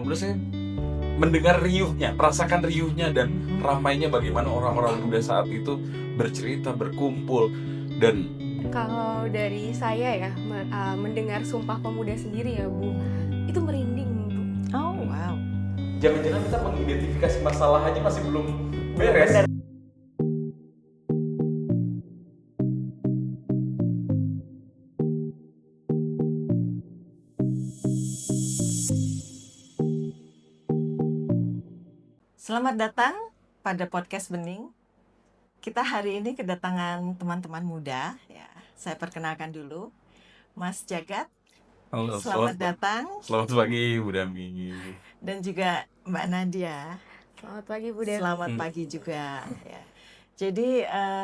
Menurut saya mendengar riuhnya, merasakan riuhnya dan ramainya bagaimana orang-orang muda saat itu bercerita, berkumpul. Dan Kalau dari saya ya, mendengar Sumpah Pemuda sendiri ya Bu, itu merinding Bu. Oh wow. jangan-jangan kita mengidentifikasi masalah aja masih belum beres. Selamat datang pada podcast Bening. Kita hari ini kedatangan teman-teman muda. Ya, saya perkenalkan dulu, Mas Jagat. Halo, Selamat datang. Selamat pagi Bu Dami. Dan juga Mbak Nadia. Selamat pagi Bu Dev. Selamat pagi juga. Ya. Jadi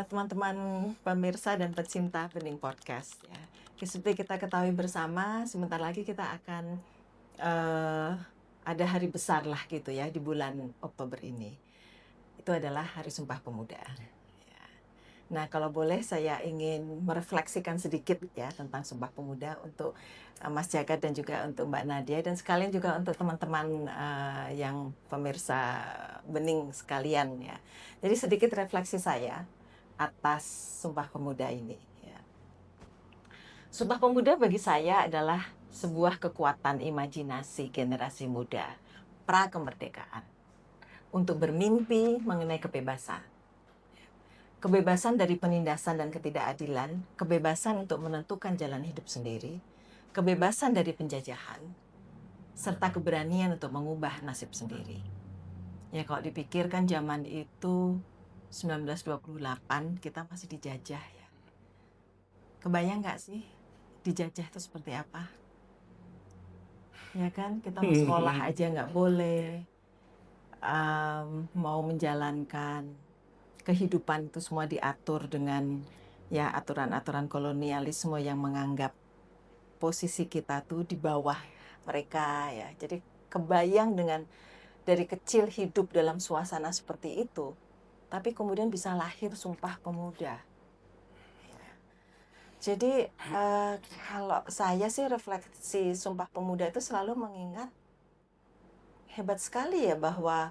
teman-teman pemirsa dan pecinta Bening Podcast. Ya. Seperti kita ketahui bersama, sebentar lagi kita akan ada hari besar lah gitu ya di bulan Oktober ini. Itu adalah Hari Sumpah Pemuda. Ya. Nah, kalau boleh saya ingin merefleksikan sedikit ya tentang Sumpah Pemuda untuk Mas Jagat dan juga untuk Mbak Nadia dan sekalian juga untuk teman-teman yang pemirsa Bening sekalian ya. Jadi sedikit refleksi saya atas Sumpah Pemuda ini. Ya. Sumpah Pemuda bagi saya adalah sebuah kekuatan imajinasi generasi muda pra-kemerdekaan untuk bermimpi mengenai kebebasan. Kebebasan dari penindasan dan ketidakadilan, kebebasan untuk menentukan jalan hidup sendiri, kebebasan dari penjajahan, serta keberanian untuk mengubah nasib sendiri. Ya kalau dipikirkan zaman itu 1928 kita masih dijajah ya. Kebayang nggak sih dijajah itu seperti apa? Ya kan, kita mau sekolah aja nggak boleh, mau menjalankan kehidupan itu semua diatur dengan ya aturan-aturan kolonialisme yang menganggap posisi kita tuh di bawah mereka ya. Jadi kebayang dengan dari kecil hidup dalam suasana seperti itu, tapi kemudian bisa lahir Sumpah Pemuda. Jadi kalau saya sih refleksi Sumpah Pemuda itu selalu mengingat hebat sekali ya bahwa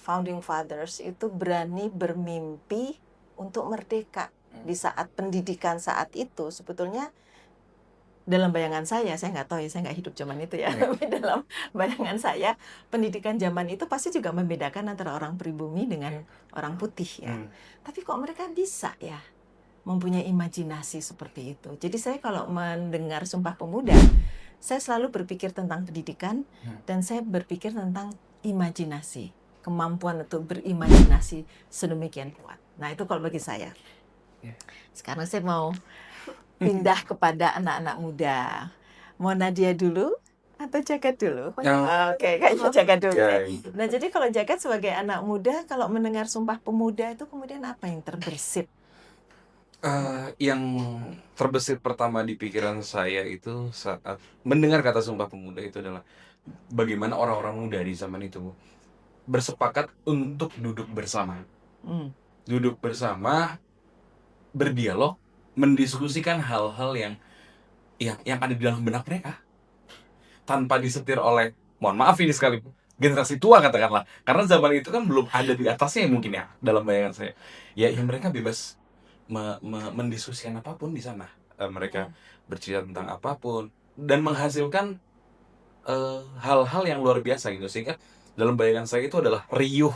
Founding Fathers itu berani bermimpi untuk merdeka di saat pendidikan saat itu. Sebetulnya dalam bayangan saya nggak tahu ya, saya nggak hidup zaman itu ya, tapi dalam bayangan saya pendidikan zaman itu pasti juga membedakan antara orang pribumi dengan orang putih ya. Tapi kok mereka bisa ya mempunyai imajinasi seperti itu. Jadi saya kalau mendengar Sumpah Pemuda, saya selalu berpikir tentang pendidikan dan saya berpikir tentang imajinasi, kemampuan untuk berimajinasi sedemikian kuat. Nah itu kalau bagi saya. Sekarang saya mau pindah kepada anak-anak muda. Mau Nadia dulu atau Jagat dulu? Oke, kayaknya Jagat dulu. Nah jadi kalau Jagat sebagai anak muda, kalau mendengar Sumpah Pemuda itu kemudian apa yang terbersit? Yang terbesit pertama di pikiran saya itu saat mendengar kata Sumpah Pemuda itu adalah bagaimana orang-orang muda di zaman itu bersepakat untuk duduk bersama. Duduk bersama, berdialog, mendiskusikan hal-hal yang ada di dalam benak mereka tanpa disetir oleh, mohon maaf ini sekali, generasi tua katakanlah, karena zaman itu kan belum ada di atasnya mungkin ya dalam bayangan saya. Ya mereka bebas mendiskusikan apapun di sana. Mereka bercerita tentang apapun dan menghasilkan hal-hal yang luar biasa gitu, sehingga dalam bayangan saya itu adalah riuh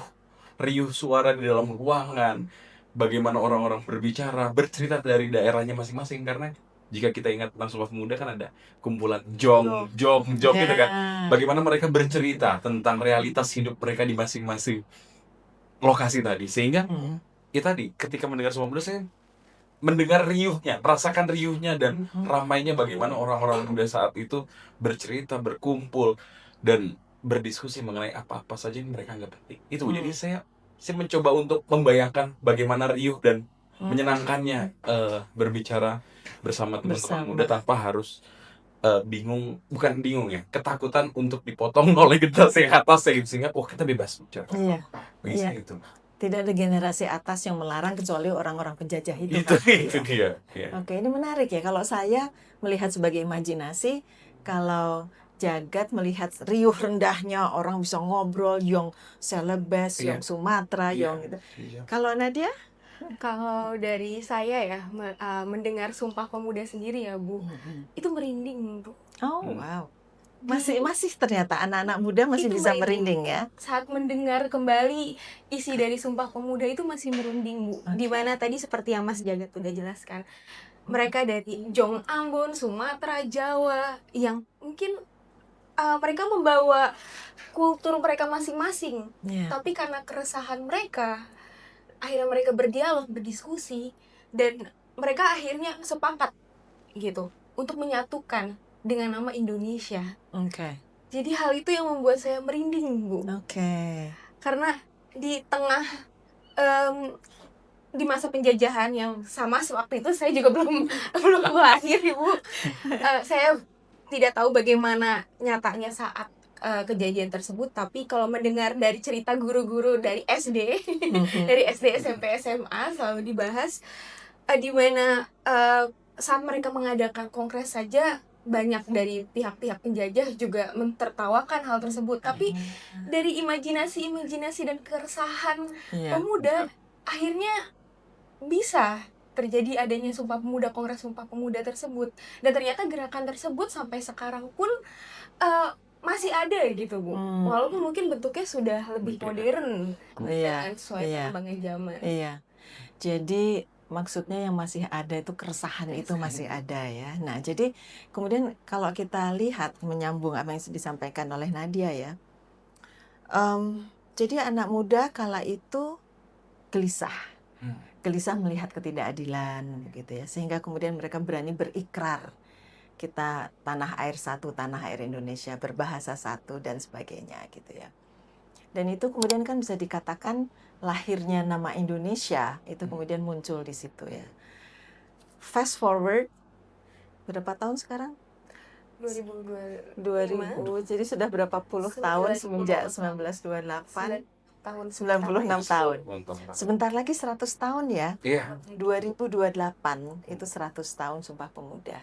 suara di dalam ruangan, bagaimana orang-orang berbicara, bercerita dari daerahnya masing-masing. Karena jika kita ingat tentang Sumpah Pemuda kan ada kumpulan jong gitu kan, bagaimana mereka bercerita tentang realitas hidup mereka di masing-masing lokasi tadi, sehingga ya tadi ketika mendengar Sumpah Pemuda saya mendengar riuhnya, merasakan riuhnya dan ramainya bagaimana orang-orang muda saat itu bercerita, berkumpul dan berdiskusi mengenai apa-apa saja yang mereka anggap penting. Itu jadi saya mencoba untuk membayangkan bagaimana riuh dan menyenangkannya berbicara bersama teman-teman muda tanpa harus bukan bingung ya, ketakutan untuk dipotong oleh generasi atas sehingga kita bebas bicara. Bagi saya itu. Tidak ada generasi atas yang melarang kecuali orang-orang penjajah itu. Itu dia. Oke, ini menarik ya. Kalau saya melihat sebagai imajinasi, kalau jagat melihat riuh rendahnya orang bisa ngobrol, Yong Celebes, Iya. Yong Sumatra, Iya. Yong gitu. Kalau Nadia? Kalau dari saya ya, mendengar Sumpah Pemuda sendiri ya Bu, itu merinding Bu. Oh Hmm. wow, masih ternyata anak-anak muda masih Itu bisa merinding. merinding ya. Saat mendengar kembali isi dari Sumpah Pemuda itu masih merinding Bu. Oke. Dimana tadi seperti yang Mas Jagat udah jelaskan, mereka dari Jong Ambon, Sumatera, Jawa, yang mungkin mereka membawa kultur mereka masing-masing. Ya. Tapi karena keresahan mereka, akhirnya mereka berdialog, berdiskusi, dan mereka akhirnya sepakat gitu untuk menyatukan dengan nama Indonesia. Oke. Jadi hal itu yang membuat saya merinding Bu, Oke. karena di tengah di masa penjajahan yang sama waktu itu saya juga belum lahir Ibu. Saya tidak tahu bagaimana nyatanya saat kejadian tersebut, tapi kalau mendengar dari cerita guru-guru dari SD, dari SD, SMP, SMA selalu dibahas di mana saat mereka mengadakan kongres saja banyak dari pihak-pihak penjajah juga mentertawakan hal tersebut, tapi dari imajinasi dan keresahan Iya. pemuda akhirnya bisa terjadi adanya Sumpah Pemuda, Kongres Sumpah Pemuda tersebut, dan ternyata gerakan tersebut sampai sekarang pun masih ada gitu Bu, walaupun mungkin bentuknya sudah lebih modern Iya. dengan sesuai Iya. perkembangan zaman. Iya. Jadi maksudnya yang masih ada itu keresahan itu masih ada ya. Nah, jadi kemudian kalau kita lihat menyambung apa yang disampaikan oleh Nadia ya. Jadi anak muda kala itu gelisah. Gelisah melihat ketidakadilan gitu ya. Sehingga kemudian mereka berani berikrar. Kita tanah air satu, tanah air Indonesia, berbahasa satu dan sebagainya gitu ya. Dan itu kemudian kan bisa dikatakan lahirnya nama Indonesia itu kemudian muncul di situ ya. Fast forward berapa tahun sekarang? 2002 2000. Jadi sudah berapa puluh tahun semenjak 1928? 96 tahun. Sebentar lagi 100 tahun ya. Iya. 2028 itu 100 tahun Sumpah Pemuda.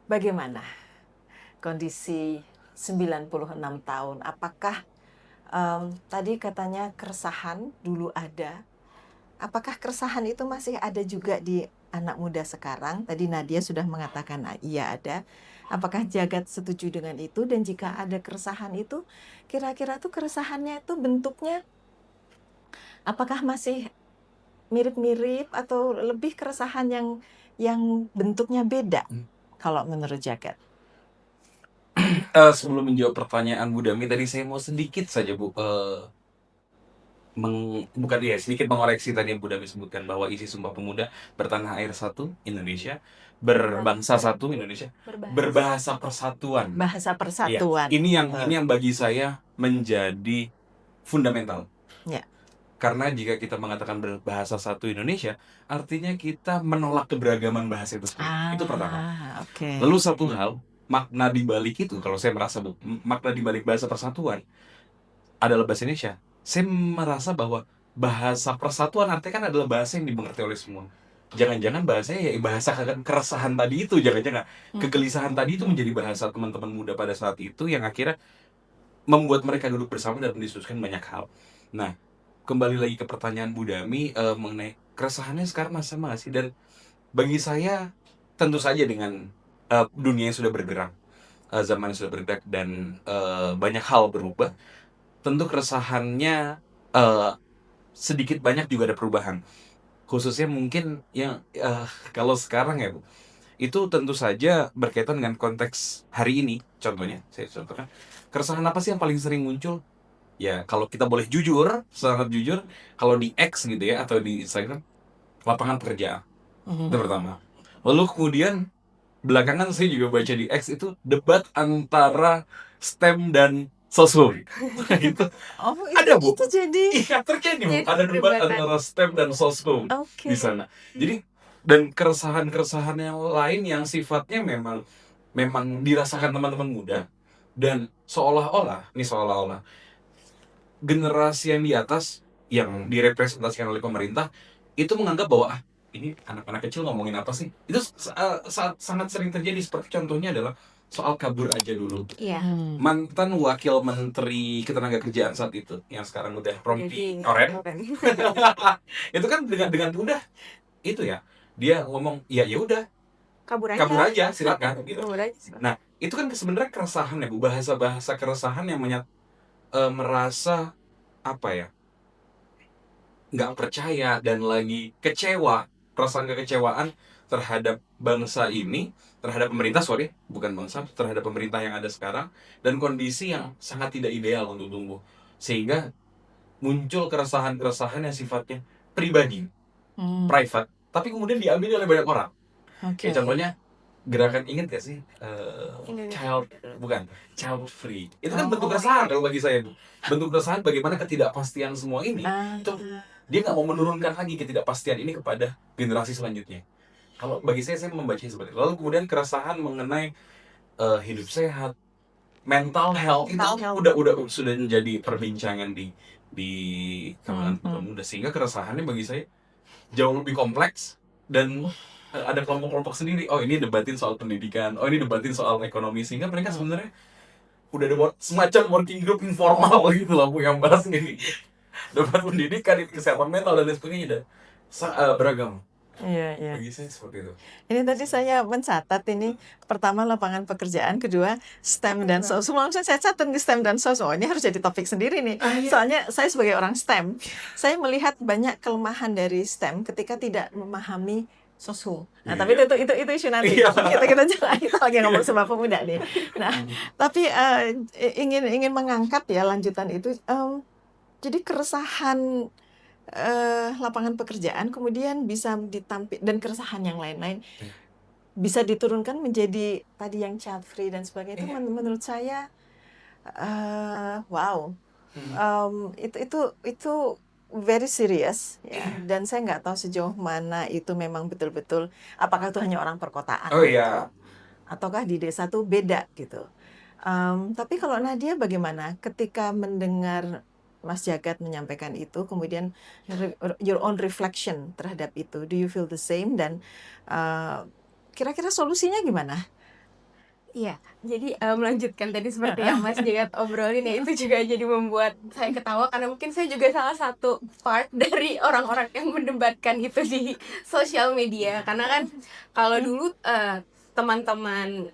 Bagaimana kondisi 96 tahun? Apakah tadi katanya keresahan dulu ada? Apakah keresahan itu masih ada juga di anak muda sekarang? Tadi Nadia sudah mengatakan iya ada. Apakah Jagat setuju dengan itu? Dan jika ada keresahan itu, kira-kira tuh keresahannya itu bentuknya apakah masih mirip-mirip atau lebih keresahan yang bentuknya beda? Kalau menurut Jagat. Sebelum menjawab pertanyaan Bu Dami tadi, saya mau sedikit saja Bu sedikit mengoreksi tadi yang Bu Dami sebutkan bahwa isi Sumpah Pemuda bertanah air satu Indonesia, berbangsa satu Indonesia, berbahasa persatuan. Bahasa persatuan. Ini yang bagi saya menjadi fundamental. Ya. Karena jika kita mengatakan berbahasa satu Indonesia, artinya kita menolak keberagaman bahasa itu sendiri. Itu pertama. Okay. Lalu satu hal, makna di balik itu, kalau saya merasa makna di balik bahasa persatuan adalah bahasa Indonesia. Saya merasa bahwa bahasa persatuan artinya kan adalah bahasa yang dimengerti oleh semua. Jangan-jangan bahasanya ya bahasa keresahan tadi itu, jangan-jangan kegelisahan tadi itu menjadi bahasa teman-teman muda pada saat itu yang akhirnya membuat mereka duduk bersama dan mendiskusikan banyak hal. Nah, kembali lagi ke pertanyaan Bu Dami mengenai keresahannya sekarang masih sama sih, dan bagi saya tentu saja dengan dunia yang sudah bergerak, zaman yang sudah bergerak dan banyak hal berubah, tentu keresahannya sedikit banyak juga ada perubahan, khususnya mungkin yang kalau sekarang ya Bu, itu tentu saja berkaitan dengan konteks hari ini. Contohnya, saya contohkan, keresahan apa sih yang paling sering muncul? Ya, kalau kita boleh jujur, sangat jujur, kalau di X gitu ya, atau di Instagram, lapangan pekerjaan. Itu pertama. Lalu kemudian, belakangan saya juga baca di X itu, debat antara STEM dan sosmed. Gitu. Ada Bu. Itu jadi. Iya, terjadi Bu. Ada debat antara STEM dan sosmed di sana. Jadi, dan keresahan-keresahan yang lain yang sifatnya memang dirasakan teman-teman muda. Dan seolah-olah generasi yang di atas yang direpresentasikan oleh pemerintah itu menganggap bahwa ini anak-anak kecil ngomongin apa sih? Itu sangat sering terjadi. Seperti contohnya adalah soal kabur aja dulu. Iya. Mantan wakil menteri ketenagakerjaan saat itu yang sekarang udah Rompi Jadi Oren keren. itu kan dengan mudah itu ya dia ngomong ya udah Kabur kabur aja. aja silakan gitu. Kabur aja. Nah itu kan sebenarnya keresahan ya Bu, bahasa keresahan yang merasa apa ya, nggak percaya dan lagi kecewa, perasaan kekecewaan terhadap bangsa ini, terhadap pemerintah, sorry, bukan bangsa, terhadap pemerintah yang ada sekarang, dan kondisi yang sangat tidak ideal untuk tumbuh. Sehingga muncul keresahan-keresahan yang sifatnya pribadi, private, tapi kemudian diambil oleh banyak orang. Oke. Kayak contohnya, gerakan inget gak sih? Indonesia. Child free. Itu kan bentuk keresahan kalau bagi saya. Bentuk keresahan bagaimana ketidakpastian semua ini. Itu dia nggak mau menurunkan lagi ketidakpastian ini kepada generasi selanjutnya. Kalau bagi saya membacanya seperti itu. Lalu kemudian keresahan mengenai hidup sehat, mental health itu udah sudah menjadi perbincangan di kalangan pemuda, sehingga keresahannya bagi saya jauh lebih kompleks dan ada kelompok-kelompok sendiri. Oh ini debatin soal pendidikan, oh ini debatin soal ekonomi, sehingga mereka sebenarnya udah ada semacam working group informal gitu lah Bu yang bahas ini. Debat pendidikan, kesehatan mental dan lain sebagainya udah beragam. Iya. Bagi saya seperti itu. Ini tadi saya mencatat ini, pertama lapangan pekerjaan, kedua STEM dan SOS. Langsung saya catat di STEM dan SOS. Oh, ini harus jadi topik sendiri nih. Soalnya saya sebagai orang STEM, saya melihat banyak kelemahan dari STEM ketika tidak memahami sosum. Nah, tapi itu isu nanti. Kita jangan, kita lagi ngomong sama pemuda nih. Nah, tapi ingin mengangkat ya lanjutan itu. Jadi keresahan lapangan pekerjaan kemudian bisa ditampil, dan keresahan yang lain-lain bisa diturunkan menjadi tadi yang child free dan sebagainya. Itu menurut saya wow. Itu very serious ya. Dan saya nggak tahu sejauh mana itu memang betul-betul, apakah itu hanya orang perkotaan ataukah di desa tuh beda gitu. Tapi kalau Nadia bagaimana ketika mendengar Mas Jagat menyampaikan itu, kemudian your own reflection terhadap itu, do you feel the same, dan kira-kira solusinya gimana? Iya, jadi melanjutkan tadi seperti yang Mas Jagat obrolin ya, itu juga jadi membuat saya ketawa karena mungkin saya juga salah satu part dari orang-orang yang mendebatkan itu di sosial media. Karena kan kalau dulu teman-teman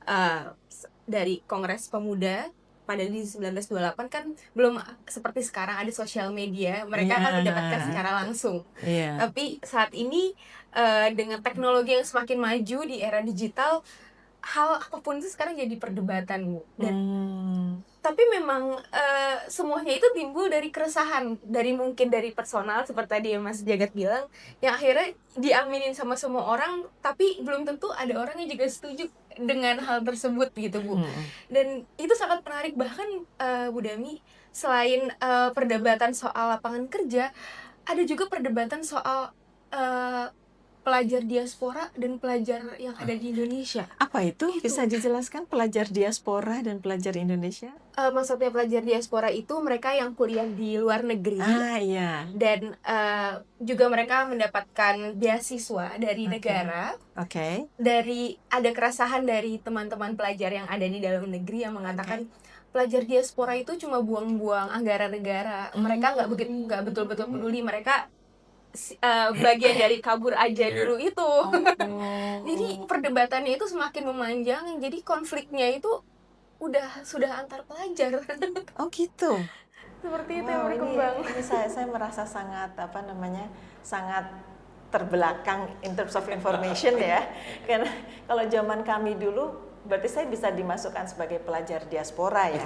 dari Kongres Pemuda pada di 1928 kan belum seperti sekarang ada sosial media, mereka kan mendapatkan secara langsung. Tapi saat ini dengan teknologi yang semakin maju di era digital, hal apapun itu sekarang jadi perdebatan Bu. Dan tapi memang semuanya itu timbul dari keresahan, mungkin dari personal seperti tadi yang Mas Jagat bilang, yang akhirnya diaminin sama semua orang, tapi belum tentu ada orang yang juga setuju dengan hal tersebut gitu Bu. Dan itu sangat menarik, bahkan Bu Dami, selain perdebatan soal lapangan kerja, ada juga perdebatan soal pelajar diaspora dan pelajar yang ada di Indonesia. Apa itu? Bisa dijelaskan pelajar diaspora dan pelajar Indonesia? Maksudnya pelajar diaspora itu mereka yang kuliah di luar negeri. Dan juga mereka mendapatkan beasiswa dari negara. Dari ada keresahan dari teman-teman pelajar yang ada di dalam negeri yang mengatakan pelajar diaspora itu cuma buang-buang anggaran negara. Mereka nggak betul-betul peduli, mereka bagian dari kabur aja dulu itu. Jadi perdebatannya itu semakin memanjang, jadi konfliknya itu sudah antar pelajar. Oh gitu. Seperti itu yang berkembang. Ini saya merasa sangat sangat terbelakang in terms of information ya. Karena kalau zaman kami dulu, berarti saya bisa dimasukkan sebagai pelajar diaspora ya.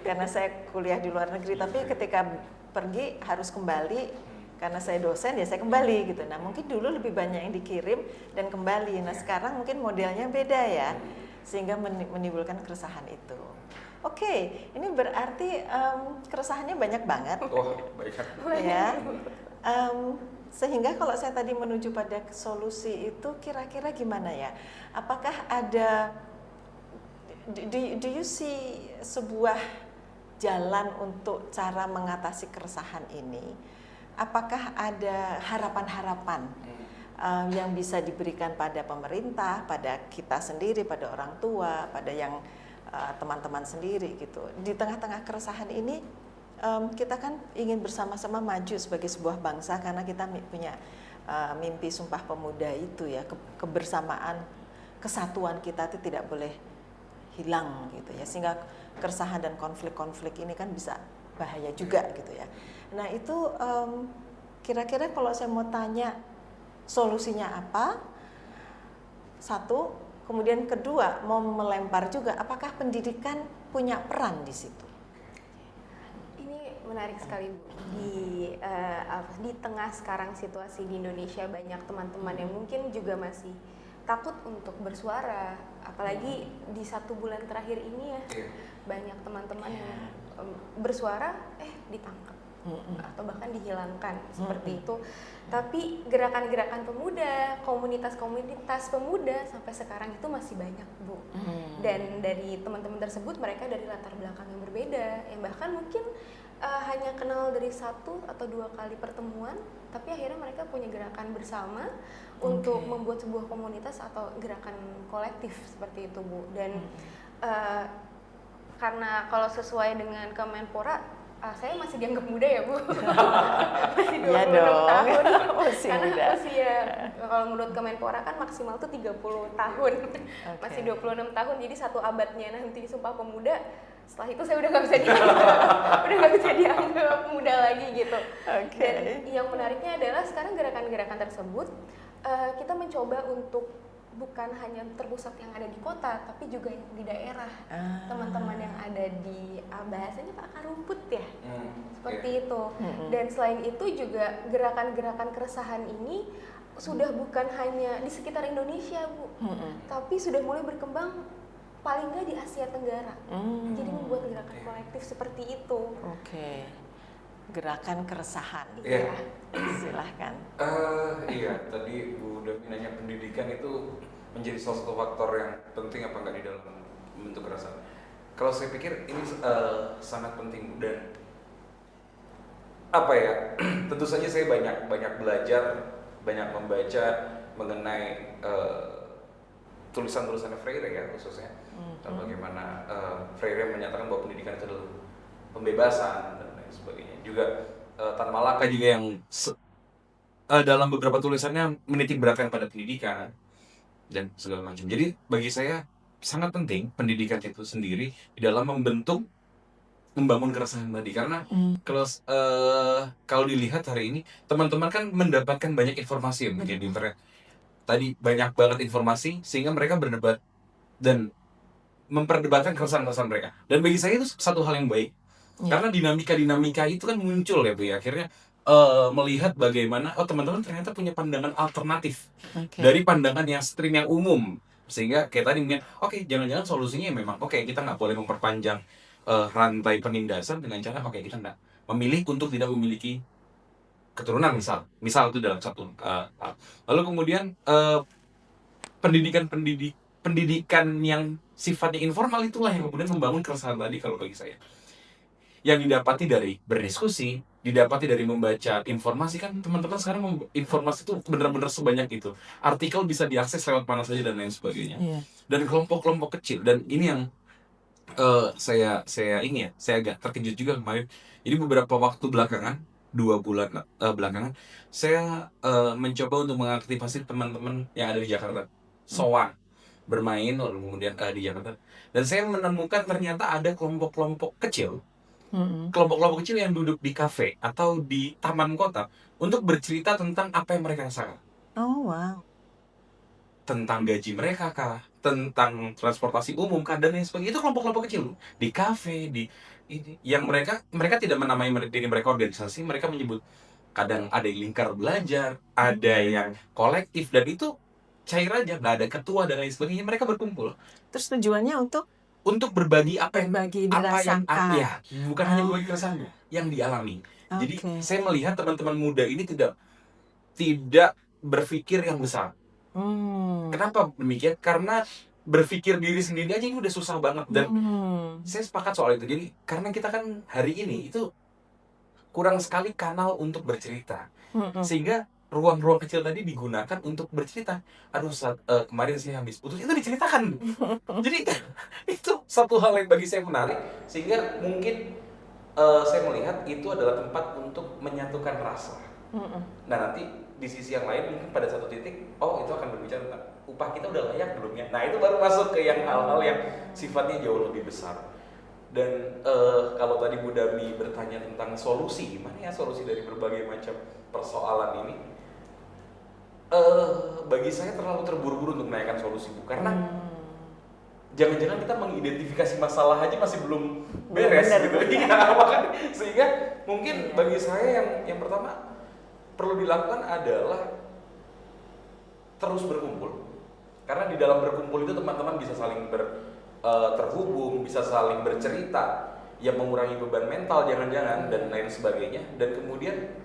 Karena saya kuliah di luar negeri, tapi ketika pergi harus kembali. Karena saya dosen ya saya kembali gitu. Nah mungkin dulu lebih banyak yang dikirim dan kembali. Nah sekarang mungkin modelnya beda ya, sehingga menimbulkan keresahan itu. Oke, ini berarti keresahannya banyak banget. Ya. Sehingga kalau saya tadi menuju pada solusi itu kira-kira gimana ya? Apakah ada do you see sebuah jalan untuk cara mengatasi keresahan ini? Apakah ada harapan-harapan yang bisa diberikan pada pemerintah, pada kita sendiri, pada orang tua, pada yang teman-teman sendiri gitu. Di tengah-tengah keresahan ini kita kan ingin bersama-sama maju sebagai sebuah bangsa karena kita punya mimpi Sumpah Pemuda itu ya, kebersamaan, kesatuan kita itu tidak boleh hilang gitu ya, sehingga keresahan dan konflik-konflik ini kan bisa bahaya juga gitu ya. Nah itu kira-kira kalau saya mau tanya solusinya apa, satu, kemudian kedua mau melempar juga, apakah pendidikan punya peran di situ? Menarik sekali Bu. Di tengah sekarang situasi di Indonesia banyak teman-teman yang mungkin juga masih takut untuk bersuara, apalagi di 1 bulan terakhir ini ya, banyak teman-teman yang bersuara ditangkap atau bahkan dihilangkan seperti itu. Tapi gerakan-gerakan pemuda, komunitas-komunitas pemuda sampai sekarang itu masih banyak Bu. Dan dari teman-teman tersebut mereka dari latar belakang yang berbeda, yang bahkan mungkin hanya kenal dari 1 atau 2 kali pertemuan, tapi akhirnya mereka punya gerakan bersama untuk membuat sebuah komunitas atau gerakan kolektif seperti itu Bu. Dan karena kalau sesuai dengan Kemenpora, saya masih dianggap muda ya Bu. Masih 26 tahun. Masih muda. Usia kalau menurut Kemenpora kan maksimal tuh 30 tahun. Masih 26 tahun, jadi 1 abadnya nanti Sumpah Pemuda. Setelah itu saya udah nggak bisa dianggap muda lagi gitu. Dan yang menariknya adalah sekarang gerakan-gerakan tersebut kita mencoba untuk bukan hanya terpusat yang ada di kota, tapi juga yang di daerah. Teman-teman yang ada di bahasanya Pak akar rumput ya, seperti itu. Dan selain itu juga gerakan-gerakan keresahan ini sudah bukan hanya di sekitar Indonesia Bu, tapi sudah mulai berkembang paling nggak di Asia Tenggara. Jadi membuat gerakan kolektif seperti itu. Gerakan keresahan. Iya. Silahkan. Iya, tadi Bu Dami nanya pendidikan itu menjadi salah satu faktor yang penting apa enggak di dalam membentuk keresahan. Kalau saya pikir ini sangat penting Bu, dan apa ya? Tentu saja saya banyak belajar, banyak membaca mengenai tulisan-tulisannya Freire ya khususnya. Bagaimana Freire menyatakan bahwa pendidikan itu adalah pembebasan dan lain sebagainya. Juga Tan Malaka juga yang dalam beberapa tulisannya menitik beratkan pada pendidikan dan segala macam. Jadi bagi saya sangat penting pendidikan itu sendiri di dalam membangun keresahan tadi, karena kalau dilihat hari ini teman-teman kan mendapatkan banyak informasi ya mungkin di internet. Tadi banyak banget informasi sehingga mereka berdebat dan memperdebatkan keresahan-keresahan mereka. Dan bagi saya itu satu hal yang baik. Karena dinamika itu kan muncul ya Bu ya. Akhirnya melihat bagaimana teman-teman ternyata punya pandangan alternatif dari pandangan yang stream yang umum. Sehingga kayak tadi mungkin jangan-jangan solusinya memang kita nggak boleh memperpanjang rantai penindasan dengan cara kita nggak memilih untuk tidak memiliki keturunan misal itu dalam satu lalu kemudian pendidikan yang sifatnya informal itulah yang kemudian membangun keresahan tadi. Kalau bagi saya yang didapati dari berdiskusi, didapati dari membaca informasi, kan teman-teman sekarang informasi itu benar-benar sebanyak itu, artikel bisa diakses lewat mana saja dan lain sebagainya. Dan kelompok-kelompok kecil, dan ini yang saya agak terkejut juga kemarin. Jadi beberapa waktu belakangan 2 bulan belakangan saya mencoba untuk mengaktifasi teman-teman yang ada di Jakarta, sowan bermain lalu kemudian di Jakarta, dan saya menemukan ternyata ada kelompok-kelompok kecil yang duduk di kafe atau di taman kota untuk bercerita tentang apa yang mereka rasakan. Tentang gaji mereka kah, tentang transportasi umum kah, dan lain sebagainya. Itu kelompok-kelompok kecil di kafe, yang mereka tidak menamai diri mereka organisasi, mereka menyebut, kadang ada yang lingkar belajar, ada yang kolektif, dan itu cair aja, nggak ada ketua dan lain sebagainya. Mereka berkumpul. Terus tujuannya untuk berbagi apa yang dirasakan. Bukan hanya berbagi keresahan yang dialami. Jadi saya melihat teman-teman muda ini tidak berpikir yang besar. Kenapa demikian? Karena berpikir diri sendiri aja ini udah susah banget, dan saya sepakat soal itu. Jadi karena kita kan hari ini itu kurang sekali kanal untuk bercerita, sehingga ruang-ruang kecil tadi digunakan untuk bercerita. Aduh, kemarin saya habis putus, itu diceritakan. Jadi itu satu hal yang bagi saya menarik, sehingga mungkin saya melihat itu adalah tempat untuk menyatukan rasa. Nah, nanti di sisi yang lain mungkin pada satu titik, oh itu akan berbicara tentang upah kita udah layak belum ya. Nah, itu baru masuk ke yang hal-hal yang sifatnya jauh lebih besar. Dan kalau tadi Bu Dami bertanya tentang solusi, gimana ya solusi dari berbagai macam persoalan ini? Bagi saya terlalu terburu-buru untuk menaikkan solusi, Bu, karena jangan-jangan kita mengidentifikasi masalah aja masih belum beres gitu. Iya, makanya sehingga mungkin bagi saya yang pertama perlu dilakukan adalah terus berkumpul. Karena di dalam berkumpul itu teman-teman bisa saling terhubung, bisa saling bercerita, yang mengurangi beban mental jangan-jangan dan lain sebagainya, dan kemudian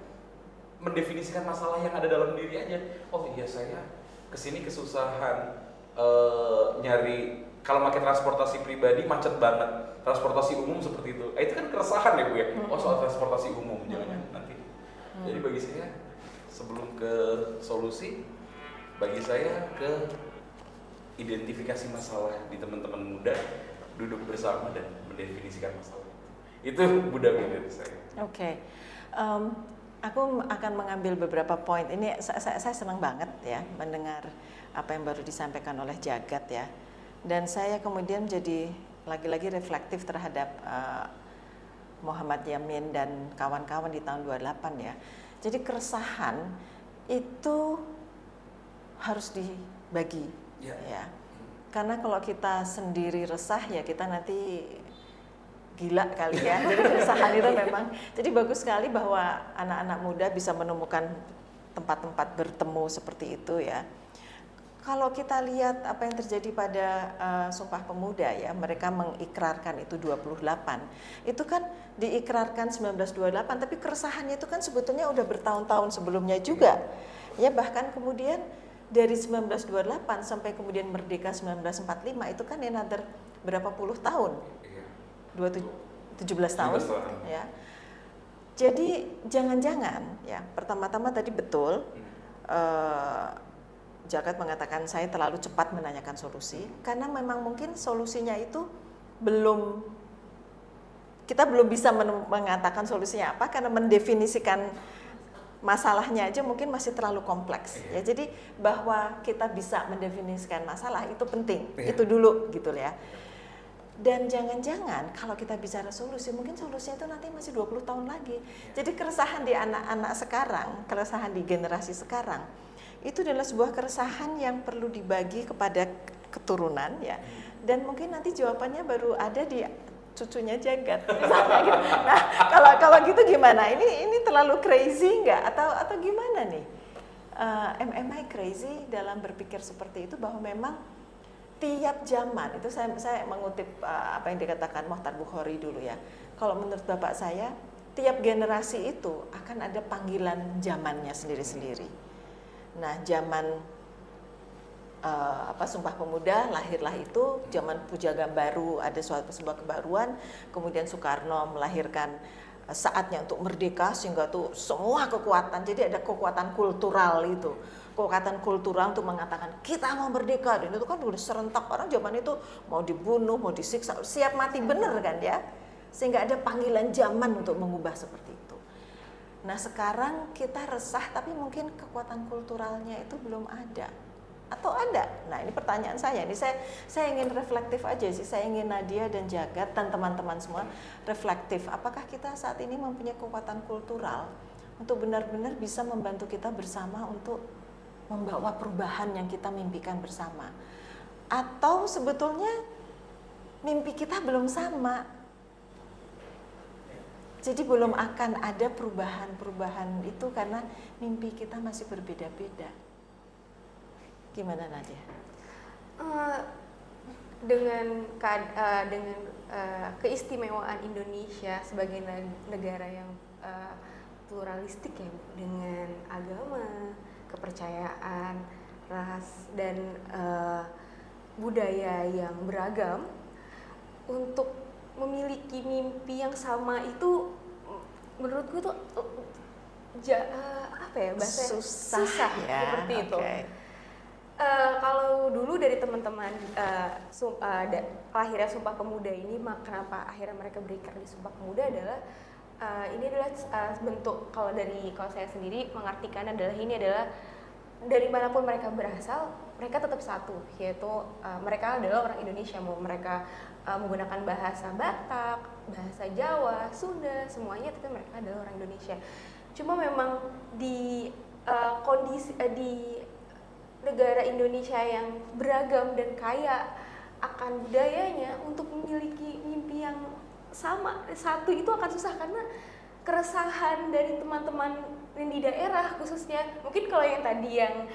mendefinisikan masalah yang ada dalam diri aja. Oh iya, saya kesini kesusahan nyari, kalau pakai transportasi pribadi macet banget, transportasi umum seperti itu. Itu kan keresahan ya Bu ya. Oh, soal transportasi umum jangan-jangan nanti. Jadi bagi saya sebelum ke solusi, bagi saya ke identifikasi masalah di teman-teman muda, duduk bersama dan mendefinisikan masalah. Itu budaya dari saya. Oke. Aku akan mengambil beberapa poin. Ini saya senang banget ya mendengar apa yang baru disampaikan oleh Jagat ya. Dan saya kemudian jadi lagi-lagi reflektif terhadap Muhammad Yamin dan kawan-kawan di tahun 28 ya. Jadi keresahan itu harus dibagi ya. Karena kalau kita sendiri resah ya kita nanti gila kali ya. Jadi keresahan itu memang, jadi bagus sekali bahwa anak-anak muda bisa menemukan tempat-tempat bertemu seperti itu ya. Kalau kita lihat apa yang terjadi pada Sumpah Pemuda ya, mereka mengikrarkan itu 28. Itu kan diikrarkan 1928, tapi keresahannya itu kan sebetulnya udah bertahun-tahun sebelumnya juga. Ya bahkan kemudian dari 1928 sampai kemudian merdeka 1945 itu kan another berapa puluh tahun. 17 tahun ya. Jadi jangan-jangan ya, pertama-tama tadi betul Jagat mengatakan saya terlalu cepat menanyakan solusi karena memang mungkin solusinya itu kita belum bisa mengatakan solusinya apa karena mendefinisikan masalahnya aja mungkin masih terlalu kompleks ya. Jadi bahwa kita bisa mendefinisikan masalah itu penting, itu dulu gitu ya. Dan jangan-jangan kalau kita bicara solusi, mungkin solusinya itu nanti masih 20 tahun lagi. Jadi keresahan di anak-anak sekarang, keresahan di generasi sekarang, itu adalah sebuah keresahan yang perlu dibagi kepada keturunan ya. Dan mungkin nanti jawabannya baru ada di cucunya Jagat. Misalnya gitu. Nah, kalau gitu gimana? Ini terlalu crazy nggak? Atau gimana nih? Am I crazy dalam berpikir seperti itu bahwa memang tiap zaman itu saya mengutip apa yang dikatakan Mohtar Bukhari dulu ya. Kalau menurut Bapak saya, tiap generasi itu akan ada panggilan zamannya sendiri-sendiri. Nah, zaman Sumpah Pemuda lahirlah itu, zaman Pujaga Baru ada sebuah kebaruan, kemudian Soekarno melahirkan saatnya untuk merdeka sehingga tuh semua kekuatan, jadi ada kekuatan kultural itu. Kekuatan kultural untuk mengatakan kita mau merdeka, dan itu kan udah serentak, orang zaman itu mau dibunuh, mau disiksa, siap mati bener kan ya, sehingga ada panggilan zaman untuk mengubah seperti itu. Nah sekarang kita resah tapi mungkin kekuatan kulturalnya itu belum ada atau ada. Nah ini pertanyaan saya, ini saya ingin reflektif aja sih, saya ingin Nadia dan Jagat dan teman-teman semua reflektif, apakah kita saat ini mempunyai kekuatan kultural untuk benar-benar bisa membantu kita bersama untuk membawa perubahan yang kita mimpikan bersama, atau sebetulnya mimpi kita belum sama, jadi belum akan ada perubahan itu karena mimpi kita masih berbeda-beda. Gimana Nadia? Dengan keistimewaan Indonesia sebagai negara yang pluralistik ya, dengan agama, kepercayaan, ras, dan budaya yang beragam, untuk memiliki mimpi yang sama itu menurutku tuh apa ya bahasa Susah ya, seperti itu. oke. Kalau dulu dari teman-teman lahirnya Sumpah Pemuda ini, kenapa akhirnya mereka berikan di Sumpah Pemuda adalah ini adalah bentuk, kalau saya sendiri mengartikan adalah ini adalah dari manapun mereka berasal, mereka tetap satu, yaitu mereka adalah orang Indonesia, mau mereka menggunakan bahasa Batak, bahasa Jawa, Sunda, semuanya, tapi mereka adalah orang Indonesia. Cuma memang di kondisi di negara Indonesia yang beragam dan kaya akan budayanya, untuk memiliki mimpi yang sama satu itu akan susah, karena keresahan dari teman-teman yang di daerah khususnya. Mungkin kalau yang tadi yang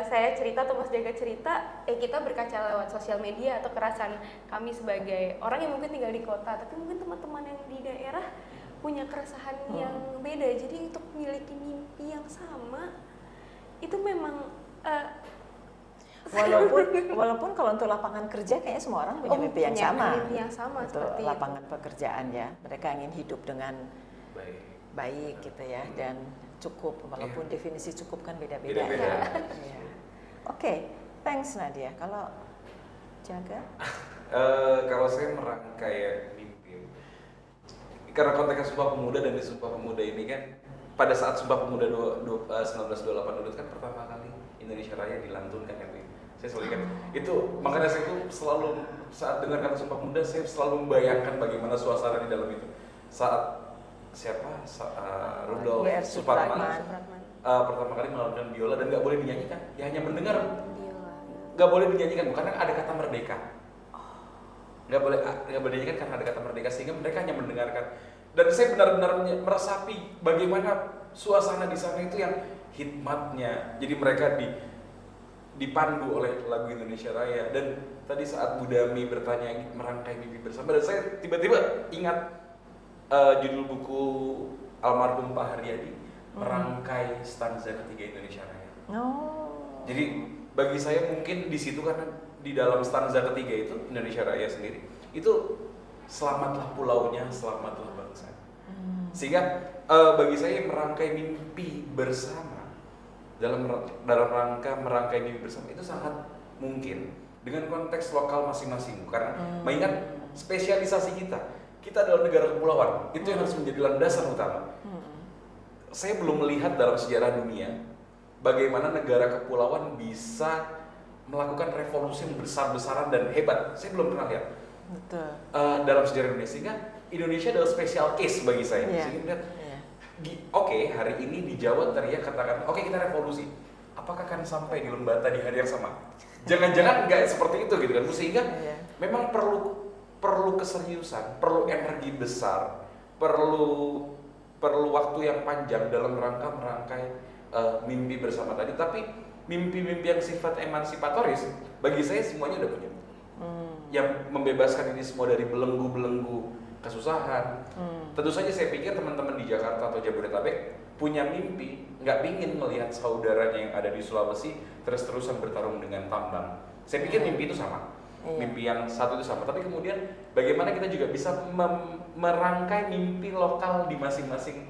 saya cerita atau Mas Jaga cerita, kita berkaca lewat sosial media atau keresahan kami sebagai orang yang mungkin tinggal di kota, tapi mungkin teman-teman yang di daerah punya keresahan yang beda. Jadi untuk memiliki mimpi yang sama itu memang walaupun kalau untuk lapangan kerja kayaknya semua orang punya mimpi yang sama. Mimpi yang sama Untuk seperti lapangan pekerjaan ya, mereka ingin hidup dengan baik gitu ya, dan cukup, walaupun definisi cukup kan beda-beda. Beda-beda. Ya. Oke, thanks Nadia. Kalau Jaga? Kalau saya merangkai mimpi, karena konteksnya Sumpah Pemuda, dan di Sumpah Pemuda ini kan pada saat Sumpah Pemuda 1928 dulu kan pertama kali Indonesia Raya dilantunkan kan, saya selalu ingat itu. Makanya saya itu selalu saat dengar kata Sumpah Pemuda, saya selalu membayangkan bagaimana suasana di dalam itu saat Rudolf Supratman pertama kali melakukan biola, dan nggak boleh dinyanyikan, ya hanya mendengar, nggak boleh dinyanyikan karena ada kata merdeka, nggak boleh dinyanyikan karena ada kata merdeka, sehingga mereka hanya mendengarkan. Dan saya benar-benar meresapi bagaimana suasana di sana itu yang hikmatnya. Jadi mereka dipandu oleh lagu Indonesia Raya. Dan tadi saat Bu Dami bertanya merangkai mimpi bersama, dan saya tiba-tiba ingat judul buku almarhum Pak Haryadi, merangkai stanza ketiga Indonesia Raya. Jadi bagi saya mungkin di situ, karena di dalam stanza ketiga itu Indonesia Raya sendiri itu selamatlah pulaunya, selamatlah bangsa. Sehingga bagi saya merangkai mimpi bersama dalam rangka merangkai mimpi bersama itu sangat mungkin dengan konteks lokal masing-masing, karena mengingat spesialisasi kita adalah negara kepulauan, itu yang harus menjadi landasan utama. Saya belum melihat dalam sejarah dunia bagaimana negara kepulauan bisa melakukan revolusi yang besar-besaran dan hebat. Saya belum pernah lihat. Betul. Dalam sejarah Indonesia, sehingga Indonesia adalah special case bagi saya. Sehingga melihat, oke, hari ini di Jawa teriak katakan, oke, kita revolusi. Apakah akan sampai di Lembata di hari yang sama? Jangan-jangan nggak seperti itu gitu kan? Sehingga memang perlu keseriusan, perlu energi besar, perlu waktu yang panjang dalam rangka merangkai mimpi bersama tadi. Tapi mimpi-mimpi yang sifat emansipatoris, bagi saya semuanya udah punya. Yang membebaskan ini semua dari belenggu-belenggu kesusahan. Tentu saja saya pikir teman-teman di Jakarta atau Jabodetabek punya mimpi, nggak pingin melihat saudaranya yang ada di Sulawesi terus-terusan bertarung dengan tambang. Saya pikir mimpi itu sama. Mimpi yang satu itu sama, tapi kemudian bagaimana kita juga bisa merangkai mimpi lokal di masing-masing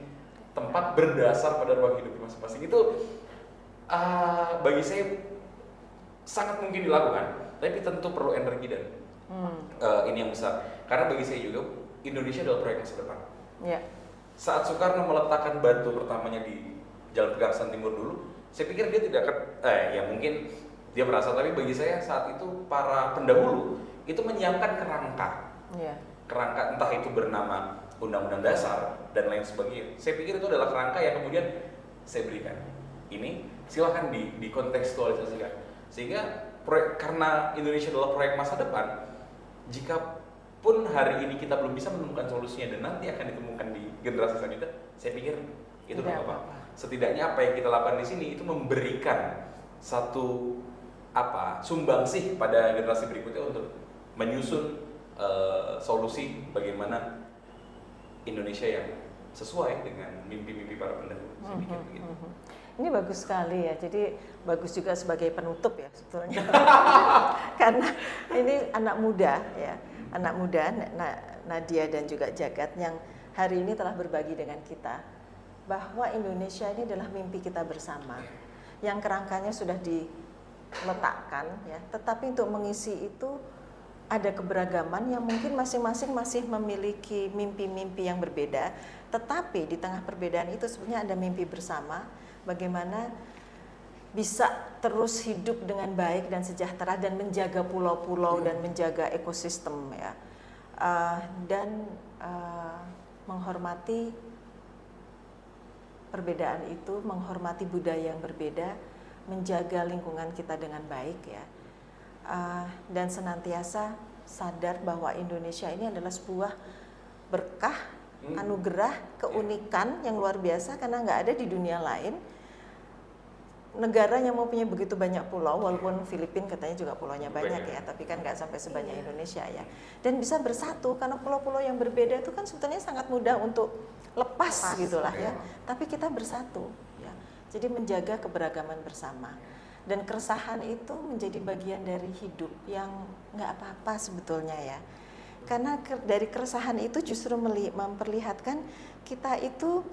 tempat berdasar pada ruang hidup masing-masing. Itu bagi saya sangat mungkin dilakukan, tapi tentu perlu energi dan ini yang besar. Karena bagi saya juga Indonesia adalah proyek masa depan. Saat Soekarno meletakkan batu pertamanya di Jalan Pegangsaan Timur dulu, saya pikir dia tidak akan, ya mungkin dia merasa, tapi bagi saya saat itu para pendahulu itu menyiapkan kerangka, entah itu bernama Undang-Undang Dasar dan lain sebagainya. Saya pikir itu adalah kerangka yang kemudian saya berikan. Ini silahkan dikontekstualisasikan. Sehingga karena Indonesia adalah proyek masa depan, jika pun hari ini kita belum bisa menemukan solusinya dan nanti akan ditemukan di generasi selanjutnya, saya pikir itu tidak apa-apa. Setidaknya apa yang kita lakukan di sini itu memberikan satu sumbangsih pada generasi berikutnya untuk menyusun solusi bagaimana Indonesia yang sesuai dengan mimpi-mimpi para pendahulu. Saya pikir begitu. Ini bagus sekali ya, jadi bagus juga sebagai penutup ya sebetulnya. Karena ini anak muda ya, Nadia dan juga Jagat yang hari ini telah berbagi dengan kita bahwa Indonesia ini adalah mimpi kita bersama yang kerangkanya sudah diletakkan ya, tetapi untuk mengisi itu ada keberagaman yang mungkin masing-masing masih memiliki mimpi-mimpi yang berbeda, tetapi di tengah perbedaan itu sebenarnya ada mimpi bersama bagaimana bisa terus hidup dengan baik dan sejahtera dan menjaga pulau-pulau dan menjaga ekosistem ya. Dan menghormati perbedaan itu, menghormati budaya yang berbeda, menjaga lingkungan kita dengan baik ya, dan senantiasa sadar bahwa Indonesia ini adalah sebuah berkah, anugerah, keunikan yang luar biasa karena nggak ada di dunia lain negara yang mempunyai begitu banyak pulau, walaupun Filipina katanya juga pulaunya banyak ya, tapi kan nggak sampai sebanyak Indonesia ya, dan bisa bersatu karena pulau-pulau yang berbeda itu kan sebetulnya sangat mudah untuk lepas gitulah ya, tapi kita bersatu ya, jadi menjaga keberagaman bersama dan keresahan itu menjadi bagian dari hidup yang nggak apa-apa sebetulnya ya, karena dari keresahan itu justru memperlihatkan kita itu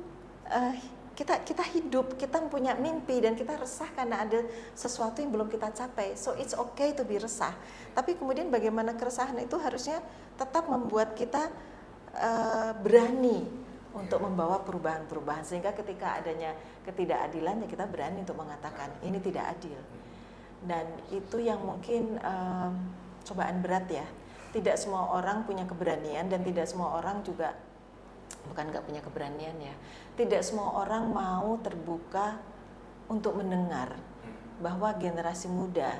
kita hidup, kita punya mimpi dan kita resah karena ada sesuatu yang belum kita capai. So it's okay to be resah. Tapi kemudian bagaimana keresahan itu harusnya tetap membuat kita berani untuk membawa perubahan-perubahan, sehingga ketika adanya ketidakadilan ya kita berani untuk mengatakan ini tidak adil. Dan itu yang mungkin cobaan berat ya. Tidak semua orang punya keberanian dan tidak semua orang juga bukan nggak punya keberanian ya. Tidak semua orang mau terbuka untuk mendengar bahwa generasi muda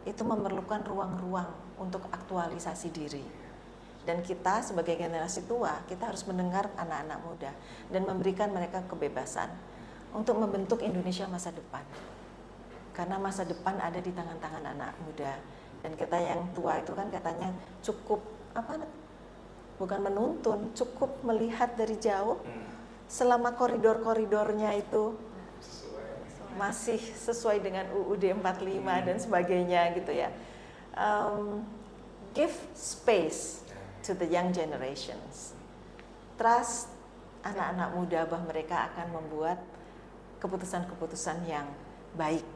itu memerlukan ruang-ruang untuk aktualisasi diri. Dan kita sebagai generasi tua, kita harus mendengar anak-anak muda dan memberikan mereka kebebasan untuk membentuk Indonesia masa depan. Karena masa depan ada di tangan-tangan anak muda. Dan kita yang tua itu kan katanya cukup bukan menuntun, cukup melihat dari jauh selama koridor-koridornya itu masih sesuai dengan UUD 45 dan sebagainya gitu ya. Give space to the young generations. Trust anak-anak muda bahwa mereka akan membuat keputusan-keputusan yang baik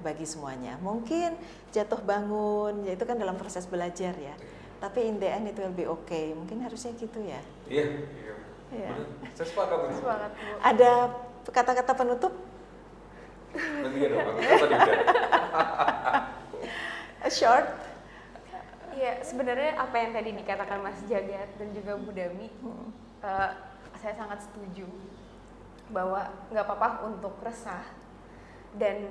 bagi semuanya. Mungkin jatuh bangun, ya itu kan dalam proses belajar ya. Tapi in the end it will be okay. Mungkin harusnya gitu ya. Iya. Ya. Saya sepakat. Semangat, Bu. Ada kata-kata penutup? Nanti ada kata juga. A short? Ya, sebenarnya apa yang tadi dikatakan Mas Jagat dan juga Bu Dami, saya sangat setuju bahwa nggak apa-apa untuk resah, dan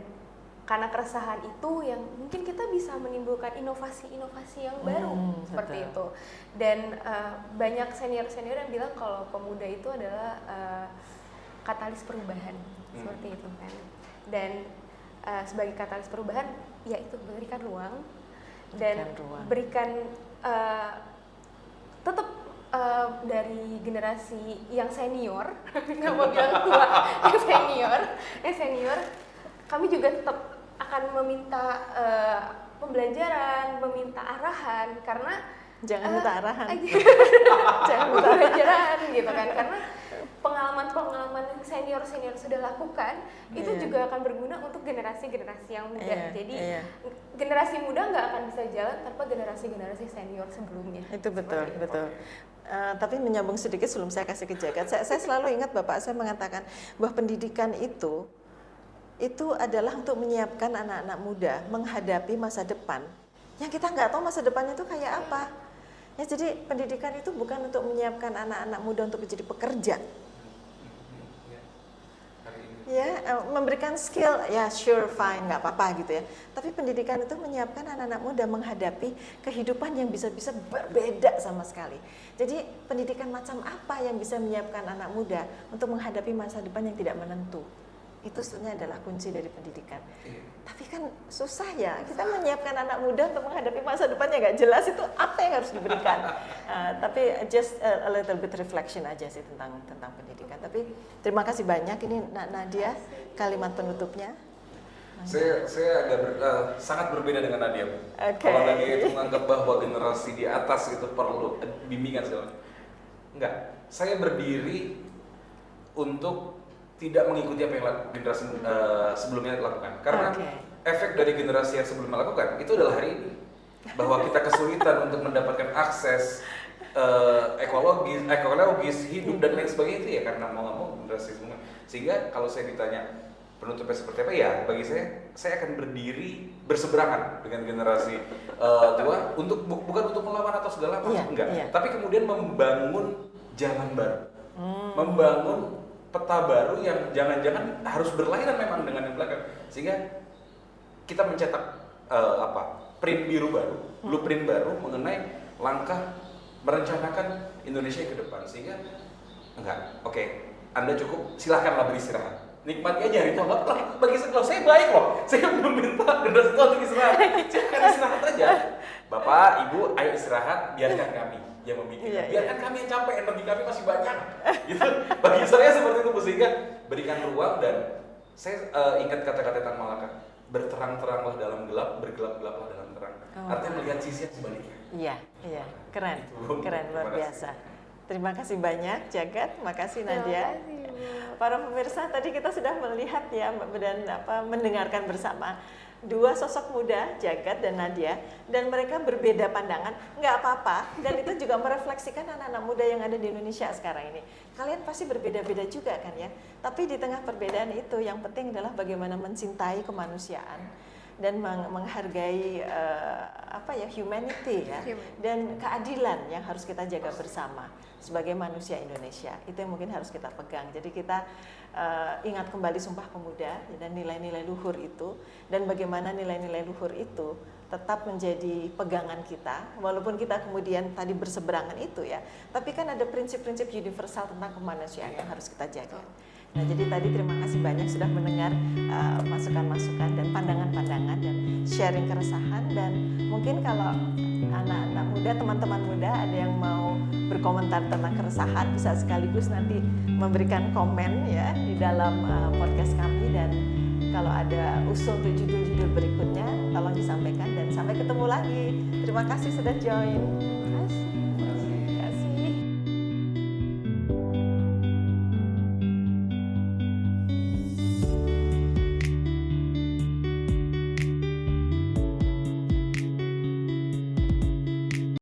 karena keresahan itu yang mungkin kita bisa menimbulkan inovasi-inovasi yang baru seperti betul. itu. Dan banyak senior-senior yang bilang kalau pemuda itu adalah katalis perubahan seperti itu kan. Dan sebagai katalis perubahan, ya itu berikan ruang dan berikan tetap dari generasi yang senior, nggak mau bilang tua, yang senior, kami juga tetap akan meminta pembelajaran, meminta arahan, karena Jangan minta arahan. jangan pembelajaran gitu kan, karena pengalaman-pengalaman yang senior sudah lakukan itu juga akan berguna untuk generasi-generasi yang muda. Jadi generasi muda nggak akan bisa jalan tanpa generasi-generasi senior sebelumnya. Itu betul. Tapi menyambung sedikit sebelum saya kasih ke Jagat, saya selalu ingat Bapak saya mengatakan bahwa pendidikan itu adalah untuk menyiapkan anak-anak muda menghadapi masa depan yang kita nggak tahu masa depannya itu kayak apa. Ya, jadi pendidikan itu bukan untuk menyiapkan anak-anak muda untuk menjadi pekerja. Ya, memberikan skill, ya sure fine, nggak apa-apa gitu ya. Tapi pendidikan itu menyiapkan anak-anak muda menghadapi kehidupan yang bisa-bisa berbeda sama sekali. Jadi pendidikan macam apa yang bisa menyiapkan anak muda untuk menghadapi masa depan yang tidak menentu? Itu sebenarnya adalah kunci dari pendidikan. Tapi kan susah ya, kita menyiapkan anak muda untuk menghadapi masa depan yang nggak jelas, itu apa yang harus diberikan. Tapi just a little bit reflection aja sih tentang pendidikan. Tapi terima kasih banyak, ini Nadia kalimat penutupnya. Saya agak sangat berbeda dengan Nadia. Okay. Kalau Nadia itu menganggap bahwa generasi di atas itu perlu bimbingan segala. Enggak, saya berdiri untuk tidak mengikuti apa yang generasi sebelumnya lakukan. Karena efek dari generasi yang sebelumnya lakukan itu adalah hari ini, bahwa kita kesulitan untuk mendapatkan akses ekologis, hidup dan lain sebagainya itu ya karena mau nggak mau generasi semua. Sehingga kalau saya ditanya penutupnya seperti apa ya, bagi saya akan berdiri berseberangan dengan generasi tua bukan untuk melawan atau segala macam, enggak. Tapi kemudian membangun jalan baru, membangun peta baru yang jangan-jangan harus berlainan memang dengan yang belakang, sehingga kita mencetak print biru baru, blueprint baru mengenai langkah merencanakan Indonesia ke depan. Sehingga Anda cukup, silahkanlah beristirahat, nikmati aja hari tua. Bagi saya baik loh, saya belum minta generasi tua untuk istirahat, silahkan istirahat aja. Bapak, Ibu, ayo istirahat, biarkan kami yang memikirkan, biarkan kami yang capek, energi kami masih banyak. Gitu. Bagi saya seperti itu, sehingga berikan ruang. Dan saya ingat kata-kata Tan Malaka, berterang-teranglah dalam gelap, bergelap-gelaplah dalam terang. Artinya melihat sisi yang sebaliknya. Iya, keren, luar biasa. Terima kasih banyak Jagat, makasih Nadia. Para pemirsa, tadi kita sudah melihat ya dan mendengarkan bersama dua sosok muda, Jagat dan Nadia, dan mereka berbeda pandangan, nggak apa-apa, dan itu juga merefleksikan anak-anak muda yang ada di Indonesia sekarang ini. Kalian pasti berbeda-beda juga kan ya, tapi di tengah perbedaan itu yang penting adalah bagaimana mencintai kemanusiaan dan menghargai humanity ya, dan keadilan yang harus kita jaga bersama sebagai manusia Indonesia. Itu yang mungkin harus kita pegang. Jadi kita ingat kembali Sumpah Pemuda dan nilai-nilai luhur itu, dan bagaimana nilai-nilai luhur itu tetap menjadi pegangan kita, walaupun kita kemudian tadi berseberangan itu ya, tapi kan ada prinsip-prinsip universal tentang kemanusiaan yang harus kita jaga. Nah, jadi tadi terima kasih banyak sudah mendengar masukan-masukan dan pandangan-pandangan dan sharing keresahan. Dan mungkin kalau anak-anak muda, teman-teman muda ada yang mau berkomentar tentang keresahan, bisa sekaligus nanti memberikan komen ya di dalam podcast kami. Dan kalau ada usul untuk judul-judul berikutnya, tolong disampaikan. Dan sampai ketemu lagi. Terima kasih sudah join. Terima kasih.